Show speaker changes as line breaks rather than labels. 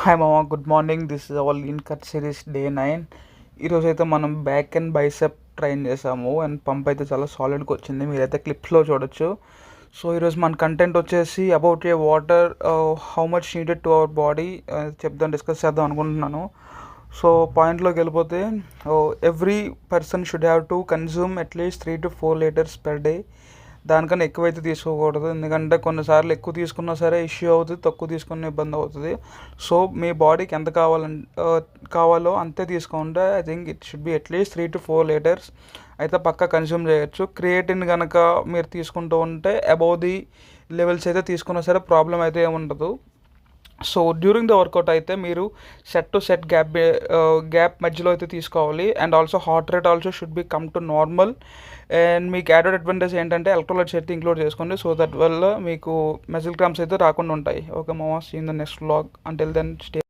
Hi మామ, good morning. This is our lean cut series day 9. ఈరోజు అయితే మనం బ్యాక్ అండ్ బైసెప్ ట్రైన్ చేసాము అండ్ పంప్ అయితే చాలా సాలిడ్గా వచ్చింది. మీరైతే క్లిప్స్లో చూడొచ్చు. సో ఈరోజు మన కంటెంట్ వచ్చేసి about a water, how much needed to our body discuss చేద్దాం అనుకుంటున్నాను. సో పాయింట్లోకి వెళ్ళిపోతే, every person should have to consume at least 3 to 4 liters per day. దానికన్నా ఎక్కువైతే తీసుకోకూడదు, ఎందుకంటే కొన్నిసార్లు ఎక్కువ తీసుకున్నా సరే ఇష్యూ అవుతుంది, తక్కువ తీసుకున్న ఇబ్బంది అవుతుంది. సో మీ బాడీకి ఎంత కావాలో అంతే తీసుకుంటే I think it should be at least 3 to 4 liters అయితే పక్కా కన్జ్యూమ్ చేయొచ్చు. క్రియేటిన్ కనుక మీరు తీసుకుంటూ ఉంటే అబౌవ్ ది లెవెల్స్ అయితే తీసుకున్నా సరే ప్రాబ్లం అయితే ఏముండదు. సో డ్యూరింగ్ ద వర్కౌట్ అయితే మీరు సెట్ టు సెట్ గ్యాప్ మధ్యలో అయితే తీసుకోవాలి. And also heart rate also should be come to normal. And మీకు యాడెడ్ అడ్వాంటేజ్ ఏంటంటే ఎలక్ట్రోలైట్స్ అయితే ఇంక్లూడ్ చేసుకోండి, సో దట్ వల్ల మీకు మజిల్ క్రాంప్స్ అయితే రాకుండా ఉంటాయి. ఓకే మామా, see in the next vlog. Until then stay